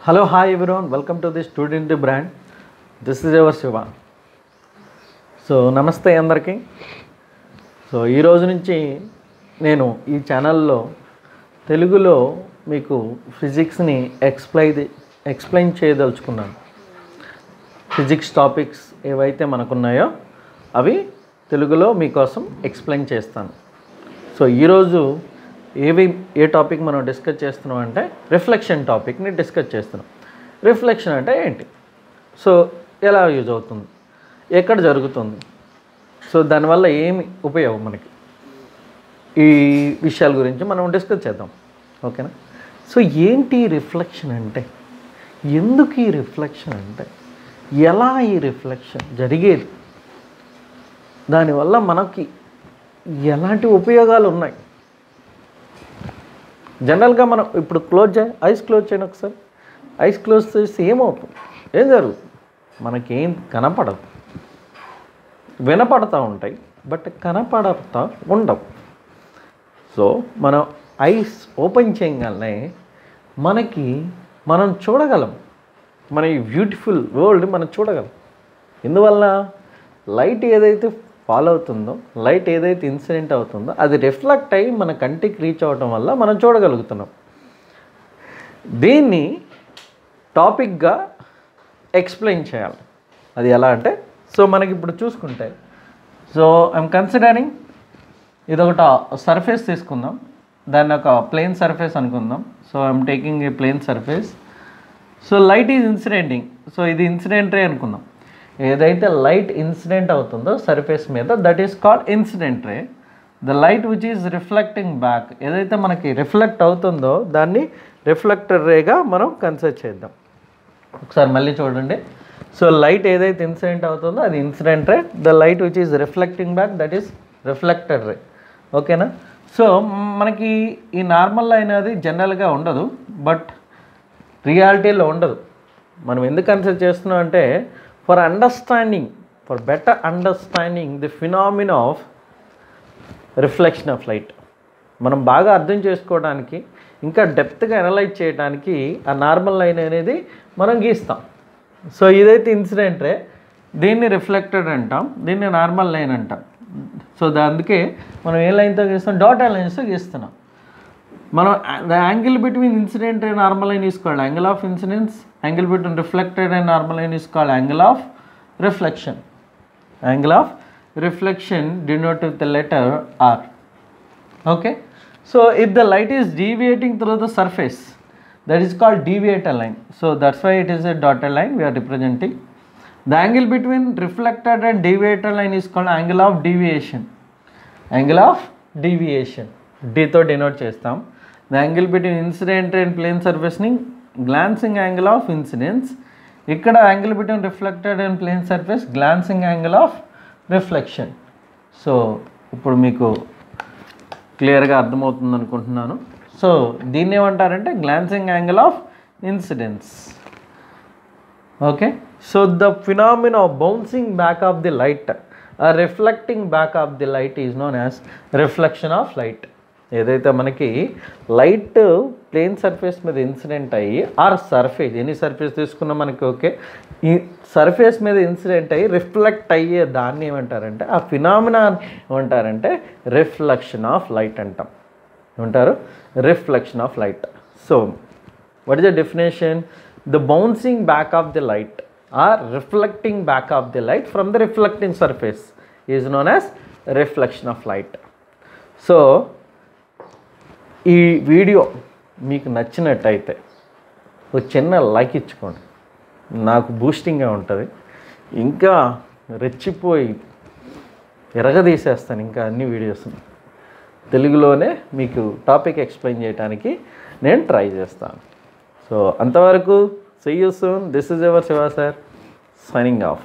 Hello, hi everyone. Welcome to the Student Brand. This is your Shiva. So నమస్తే అందరికీ. So ఈరోజు నుంచి నేను ఈ ఛానల్లో తెలుగులో మీకు ఫిజిక్స్ని ఎక్స్ప్లెయిన్ చేయదలుచుకున్నాను. ఫిజిక్స్ టాపిక్స్ ఏవైతే మనకున్నాయో అవి తెలుగులో మీకోసం ఎక్స్ప్లెయిన్ చేస్తాను. సో ఈరోజు ఏ టాపిక్ మనం డిస్కస్ చేస్తున్నాం అంటే రిఫ్లెక్షన్ టాపిక్ని డిస్కస్ చేస్తున్నాం. రిఫ్లెక్షన్ అంటే ఏంటి, సో ఎలా యూజ్ అవుతుంది, ఎక్కడ జరుగుతుంది, సో దానివల్ల ఏమి ఉపయోగం మనకి, ఈ విషయాల గురించి మనం డిస్కస్ చేద్దాం. ఓకేనా. సో ఏంటి రిఫ్లెక్షన్ అంటే, ఎందుకు ఈ రిఫ్లెక్షన్ అంటే, ఎలా ఈ రిఫ్లెక్షన్ జరిగేది, దానివల్ల మనకి ఎలాంటి ఉపయోగాలు ఉన్నాయి. జనరల్గా మనం ఇప్పుడు ఐస్ క్లోజ్ చేయండి ఒకసారి. ఐస్ క్లోజ్ చేస్తే ఏమవుతుంది, ఏం జరుగుతుంది, మనకేం కనపడదు, వినపడతా ఉంటాయి బట్ కనపడతా ఉండవు. సో మనం ఐస్ ఓపెన్ చేయగానే మనం చూడగలం, మన ఈ బ్యూటిఫుల్ వరల్డ్ మనం చూడగలం. ఎందువల్ల లైట్ ఏదైతే ఫాలో అవుతుందో, లైట్ ఏదైతే ఇన్సిడెంట్ అవుతుందో అది రిఫ్లెక్ట్ అయ్యి మన కంటికి రీచ్ అవ్వటం వల్ల మనం చూడగలుగుతున్నాం. దీన్ని టాపిక్గా ఎక్స్ప్లెయిన్ చేయాలి. అది ఎలా అంటే, సో మనకి ఇప్పుడు చూసుకుంటే, సో ఐఎమ్ కన్సిడరింగ్ ఇది ఒకటి సర్ఫేస్ తీసుకుందాం, దాన్ని ఒక ప్లేన్ సర్ఫేస్ అనుకుందాం. So I'm taking a plane surface. So light is incidenting, so ఇది ఇన్సిడెంట్ రే అనుకుందాం. ఏదైతే లైట్ ఇన్సిడెంట్ అవుతుందో సర్ఫేస్ మీద, that is called incident ray. The light which is reflecting back, ఏదైతే మనకి రిఫ్లెక్ట్ అవుతుందో దాన్ని రిఫ్లెక్టర్ రేగా మనం కన్సిడర్ చేద్దాం. ఒకసారి మళ్ళీ చూడండి. సో లైట్ ఏదైతే ఇన్సిడెంట్ అవుతుందో అది incident ray, the light which is reflecting back that is reflected రే. ఓకేనా. సో మనకి ఈ నార్మల్ లైన్ అది జనరల్గా ఉండదు, బట్ రియాలిటీలో ఉండదు. మనం ఎందుకు కన్సిడర్ చేస్తున్నాం అంటే, for better understanding the phenomena of reflection of light, మనం బాగా అర్థం చేసుకోవడానికి, ఇంకా డెప్త్గా అనలైజ్ చేయడానికి ఆ నార్మల్ లైన్ అనేది మనం గీస్తాం. సో ఇదైతే ఇన్సిడెంట్ రే, దీన్ని రిఫ్లెక్టెడ్ అంటాం, దీన్ని నార్మల్ లైన్ అంటాం. సో అందుకే మనం ఏ లైన్తో గీస్తాం, డాటెడ్ లైన్స్తో గీస్తున్నాం. మనం the angle between incident and normal line is called angle of incidence, angle between reflected and normal line is called angle of reflection. Angle of reflection denoted with the letter R. Okay. So if the light is deviating through the surface, that is called deviator line. So that's why it is a dotted line we are representing. The angle between reflected and deviator line is called angle of deviation. Angle of deviation, D తో denote చేస్తాం. The angle between incident and plane surface ని glancing angle of incidence. ఇక్కడ angle between reflected and plane surface glancing angle of reflection. So ఇప్పుడు మీకు క్లియర్గా అర్థమవుతుంది అనుకుంటున్నాను. So దీన్ని ఏమంటారంటే glancing angle of incidence. Okay. So the phenomena of bouncing back of the light or reflecting back of the light is known as reflection of light. ఏదైతే మనకి light plane surface మీద ఇన్సిడెంట్ అయ్యి, or surface any surface తీసుకున్నా మనకి okay, ఈ surface మీద incident అయ్యి reflect అయ్యే దాన్ని ఏమంటారంటే, ఆ ఫినామినా ఏమంటారంటే రిఫ్లెక్షన్ ఆఫ్ లైట్ అంటాం. ఏమంటారు, reflection of light. So what is the definition, the bouncing back of the light or reflecting back of the light from the reflecting surface is known as reflection of light. So ఈ video మీకు నచ్చినట్టయితే ఒక చిన్న like ఇచ్చుకోండి, నాకు బూస్టింగ్గా ఉంటుంది. ఇంకా రెచ్చిపోయి ఎరగదీసేస్తాను ఇంకా అన్ని వీడియోస్ తెలుగులోనే మీకు టాపిక్ ఎక్స్ప్లెయిన్ చేయడానికి నేను ట్రై చేస్తాను. సో అంతవరకు see you soon. This is your Shiva sir signing off.